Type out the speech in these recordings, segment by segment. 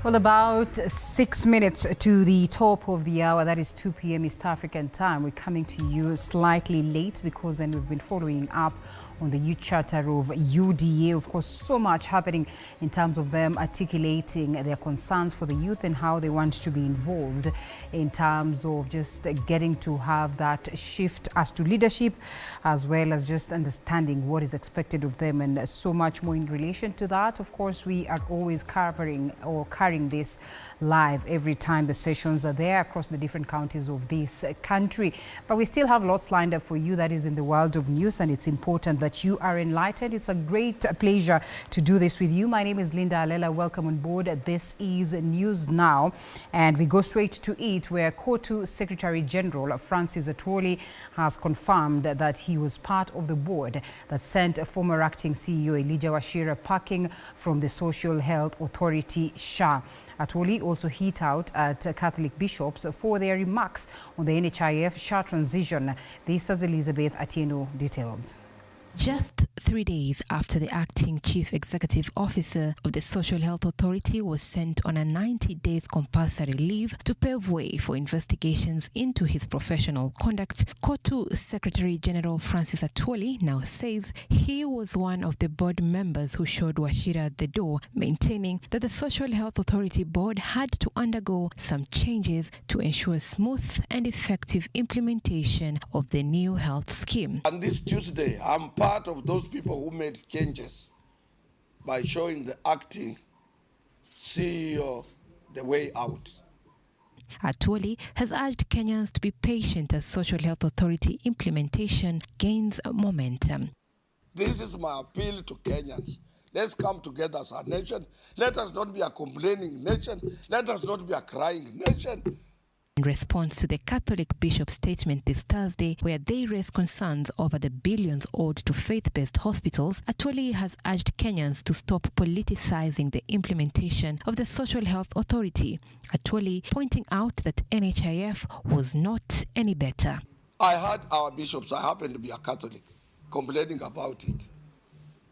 Well, about 6 minutes to the top of the hour, that is 2 p.m. East African time. We're coming to you slightly late because then we've been following up on the youth charter of UDA. Of course, so much happening in terms of them articulating their concerns for the youth and how they want to be involved in terms of just getting to have that shift as to leadership, as well as just understanding what is expected of them, and so much more in relation to that. Of course, we are always carrying this live every time the sessions are there across the different counties of this country. But we still have lots lined up for you that is in the world of news, and it's important that you are enlightened. It's a great pleasure to do this with you. My name is Linda Alela. Welcome on board. This is News Now, and we go straight to it, where KOTU Secretary General Francis Atwoli has confirmed that he was part of the board that sent former acting CEO Elijah Wachira packing from the Social Health Authority, SHA. Atwoli also hit out at Catholic bishops for their remarks on the NHIF-SHA transition. This is Elizabeth Atieno details. Just 3 days after the acting chief executive officer of the Social Health Authority was sent on a 90 days compulsory leave to pave way for investigations into his professional conduct, KOTU Secretary General Francis Atwoli now says he was one of the board members who showed Wachira at the door, maintaining that the Social Health Authority board had to undergo some changes to ensure smooth and effective implementation of the new health scheme. And this Tuesday, I'm part of those people who made changes by showing the acting CEO the way out. Atwoli has urged Kenyans to be patient as Social Health Authority implementation gains momentum. This is my appeal to Kenyans. Let's come together as a nation. Let us not be a complaining nation. Let us not be a crying nation. In response to the Catholic bishop's statement this Thursday, where they raised concerns over the billions owed to faith-based hospitals, Atwoli has urged Kenyans to stop politicizing the implementation of the Social Health Authority. Atwoli pointing out that NHIF was not any better. I heard our bishops, I happen to be a Catholic, complaining about it.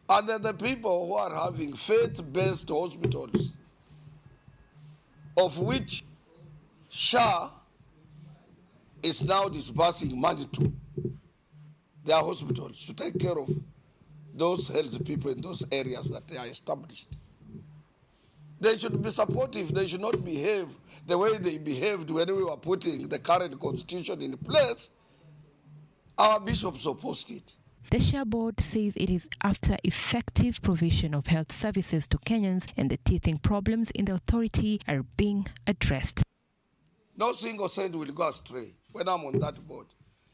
And then the people who are having faith-based hospitals, of which SHA is now disbursing money to their hospitals to take care of those healthy people in those areas that they are established. They should be supportive. They should not behave the way they behaved when we were putting the current constitution in place. Our bishops opposed it. The SHA board says it is after effective provision of health services to Kenyans, and the teething problems in the authority are being addressed. No single cent will go astray when I'm on that board.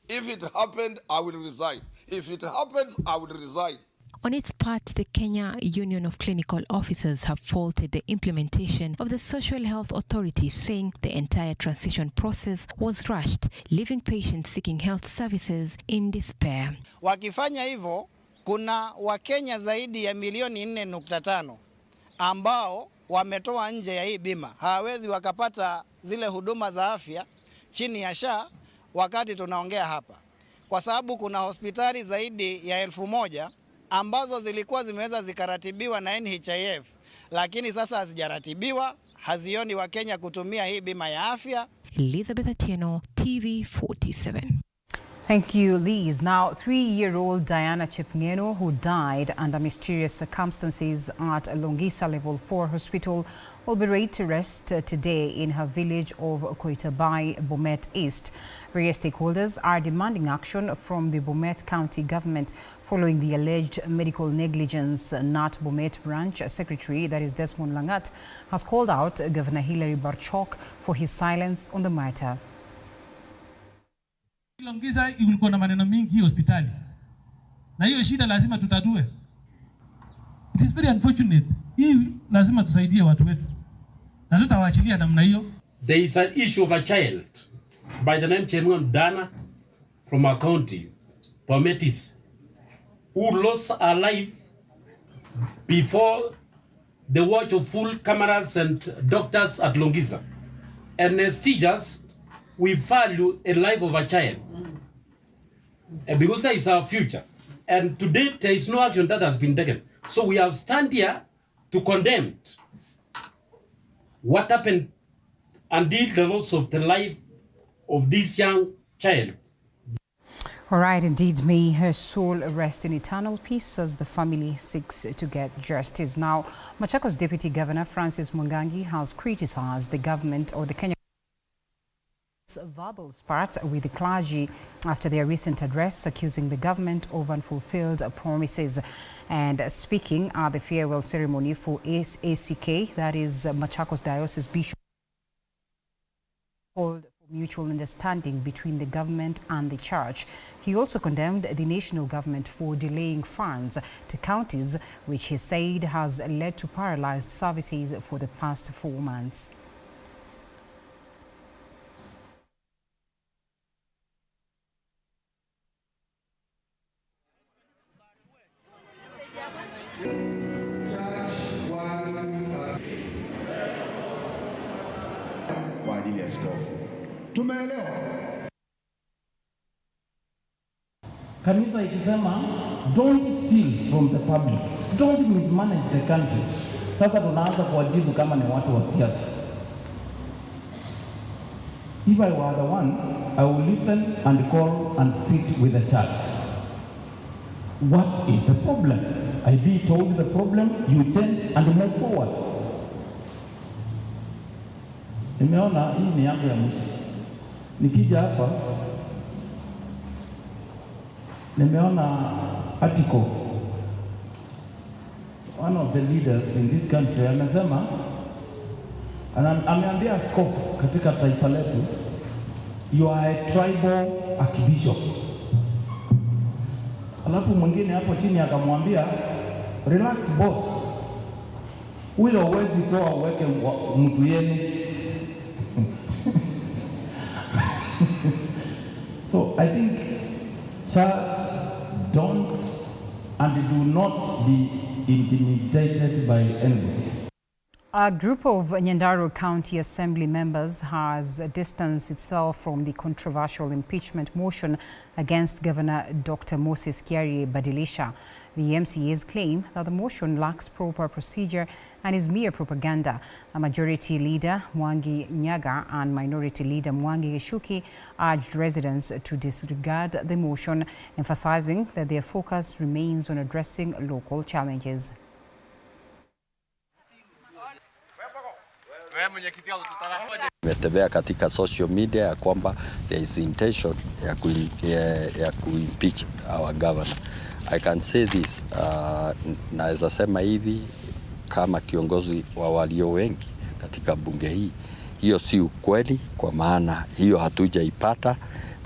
If it happened, I will resign. If it happens, I will resign. On its part, the Kenya Union of Clinical Officers have faulted the implementation of the Social Health Authority, saying the entire transition process was rushed, leaving patients seeking health services in despair. Wakifanya hivyo, kuna Wakenya zaidi ya milioni 4.5 ambao wametoa nje ya hii bima. Hawawezi wakapata zile huduma za afya chini ya SHA wakati tunaongea hapa, kwa sababu kuna hospitali zaidi ya 1,000 ambazo zilikuwa zimeweza zikaratibiwa na NHIF, lakini sasa hazijaratibiwa, hazioni Wakenya kutumia hii bima ya afya. Elizabeth Atieno, TV47. Thank you, Liz. Now, 3-year-old Diana Chepngeno, who died under mysterious circumstances at Longisa Level 4 Hospital, will be laid to rest today in her village of Koitabai, Bomet East. Various stakeholders are demanding action from the Bomet County government following the alleged medical negligence. NAT Bomet Branch Secretary, that is Desmond Langat, has called out Governor Hilary Barchok for his silence on the matter. Longisa ilikuwa na maneno mingi hospitali. Na hiyo shida lazima tutatue. It is very unfortunate. Hii lazima tusaidie watu wetu. Na tutawaachilia namna hiyo. There is an issue of a child by the name Chemngon Dana from our county, Bometis, who lost her life before the watch of full cameras and doctors at Longisa. And as teachers, we value a life of a child because it's our future. And to date, there is no action that has been taken. So we have stand here to condemn what happened until the loss of the life of this young child. All right, indeed, may her soul rest in eternal peace as the family seeks to get justice. Now, Machakos Deputy Governor Francis Mwangangi has criticized the government or the Kenya verbal spat with the clergy after their recent address accusing the government of unfulfilled promises. And speaking at the farewell ceremony for ACK, that is Machakos Diocese Bishop, called for mutual understanding between the government and the church. He also condemned the national government for delaying funds to counties, which he said has led to paralyzed services for the past 4 months. Kwa ajili ya askofu. Tumeelewa. Kanisa ikisema don't steal from the public, don't mismanage the country. Sasa tunaanza kuwajibu kama ni watu wa siasa. If I were the one, I will listen and call and sit with the church. What is the problem? I be told the problem, you change and move forward. Nimeona hii ni yangu ya mwisho. Nikija hapa nimeona article, one of the leaders in this country amesema, ameambia askofu katika taifa letu, you are a tribal archbishop. Alafu mwingine hapo chini akamwambia, relax boss, huyo huwezi kuwa uweke mtu yenu. So I think church don't and do not be intimidated by anybody. A group of Nyandarua County Assembly members has distanced itself from the controversial impeachment motion against Governor Dr. Moses Kiarie Badilisha. The MCAs claim that the motion lacks proper procedure and is mere propaganda. A majority leader, Mwangi Nyaga, and minority leader, Mwangi Geshuki, urged residents to disregard the motion, emphasizing that their focus remains on addressing local challenges. Imetembea katika social media ya kwamba there is intention ya kuimpeach our governor. I can say this, naweza sema hivi kama kiongozi wa walio wengi katika bunge hii, hiyo si ukweli, kwa maana hiyo hatujaipata.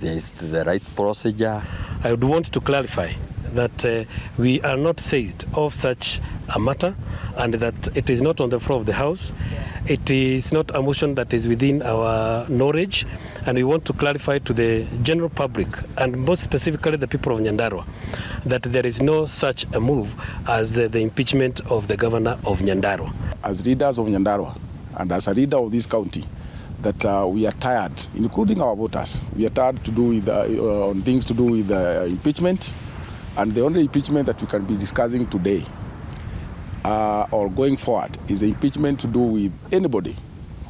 There is the right procedure. I would want to clarify that we are not seized of such a matter and that it is not on the floor of the House. It is not a motion that is within our knowledge, and we want to clarify to the general public and most specifically the people of Nyandarua that there is no such a move as the impeachment of the governor of Nyandarua. As leaders of Nyandarua and as a leader of this county, that we are tired, including our voters, we are tired to do with on things to do with impeachment, and the only impeachment that we can be discussing today or going forward is the impeachment to do with anybody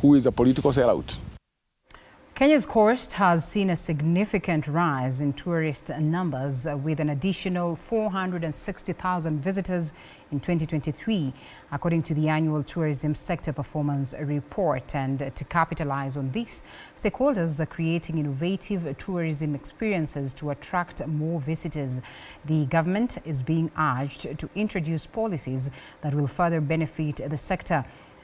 who is a political sellout. Kenya's coast has seen a significant rise in tourist numbers with an additional 460,000 visitors in 2023, according to the annual tourism sector performance report. And to capitalize on this, stakeholders are creating innovative tourism experiences to attract more visitors. The government is being urged to introduce policies that will further benefit the sector.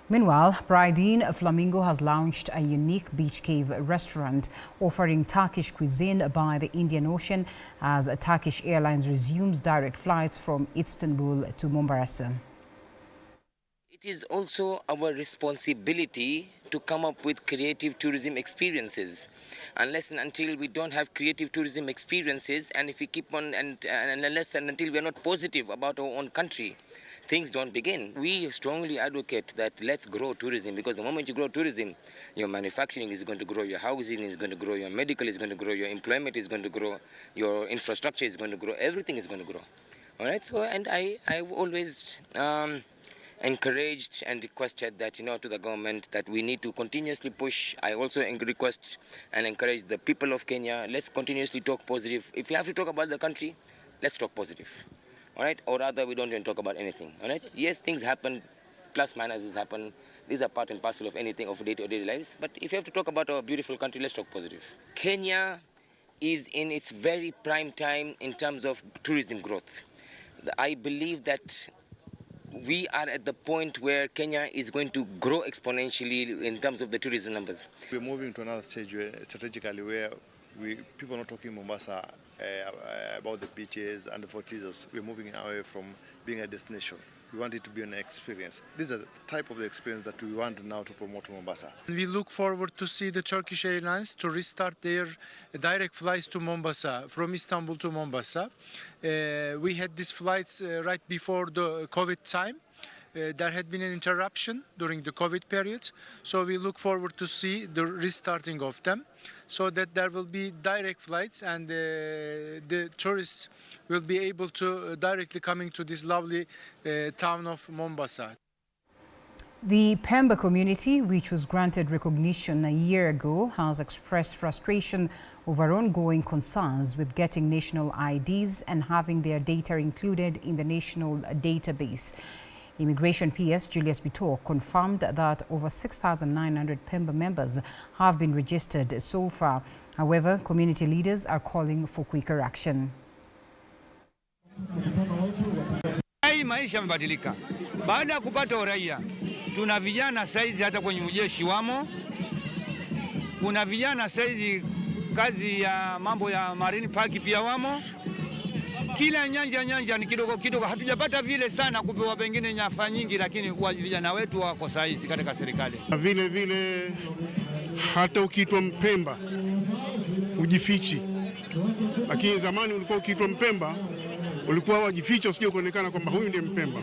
Meanwhile, Bridin Flamingo has launched a unique beach cave restaurant offering Turkish cuisine by the Indian Ocean as Turkish Airlines resumes direct flights from Istanbul to Mombasa. It is also our responsibility to come up with creative tourism experiences. Unless and until we don't have creative tourism experiences, and if we keep on and unless and until we are not positive about our own country, things don't begin. We strongly advocate that let's grow tourism, because the moment you grow tourism, your manufacturing is going to grow, your housing is going to grow, your medical is going to grow, your employment is going to grow, your infrastructure is going to grow, everything is going to grow. All right, so and I've always encouraged and requested that, to the government that we need to continuously push. I also request and encourage the people of Kenya, let's continuously talk positive. If we have to talk about the country, let's talk positive, all right? Or rather, we don't even talk about anything, all right? Yes, things happen, plus minuses happen. These are part and parcel of anything, of day-to-day lives. But if you have to talk about our beautiful country, let's talk positive. Kenya is in its very prime time in terms of tourism growth. I believe that we are at the point where Kenya is going to grow exponentially in terms of the tourism numbers. We're moving to another stage strategically where people are not talking Mombasa about the beaches and the Fort Jesus. We're moving away from being a destination. We want it to be an experience. This is the type of the experience that we want now to promote Mombasa. We look forward to see the Turkish Airlines to restart their direct flights to Mombasa, from Istanbul to Mombasa. We had these flights right before the COVID time. There had been an interruption during the COVID period, so we look forward to see the restarting of them, so that there will be direct flights and the tourists will be able to directly coming to this lovely town of Mombasa. The Pemba community, which was granted recognition a year ago, has expressed frustration over ongoing concerns with getting national IDs and having their data included in the national database. Immigration PS Julius Bitor confirmed that over 6,900 Pemba members have been registered so far. However, community leaders are calling for quicker action. Maisha yamebadilika. Baada ya kupata uraia, tuna vijana saizi hata kwenye ujeshi wamo. Kuna vijana saizi kazi ya mambo ya Marine Park pia wamo. Kila nyanja ni kidogo kidogo, hatujapata vile sana kupewa pengine nyafa nyingi, lakini kwa vijana wetu wako saizi katika serikali. Vile hata ukiitwa Mpemba ujifichi, lakini zamani ulikuwa ukiitwa Mpemba ulikuwa wajificha usije kuonekana kwamba huyu ndiye Mpemba,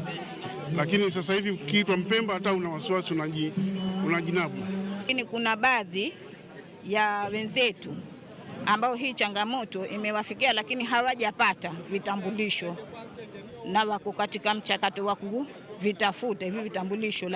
lakini sasa hivi ukiitwa Mpemba hata una wasiwasi unajinabu. Lakini kuna baadhi ya wenzetu ambao hii changamoto imewafikia, lakini hawajapata vitambulisho na wako katika mchakato wa kuvitafuta hivi vitambulisho.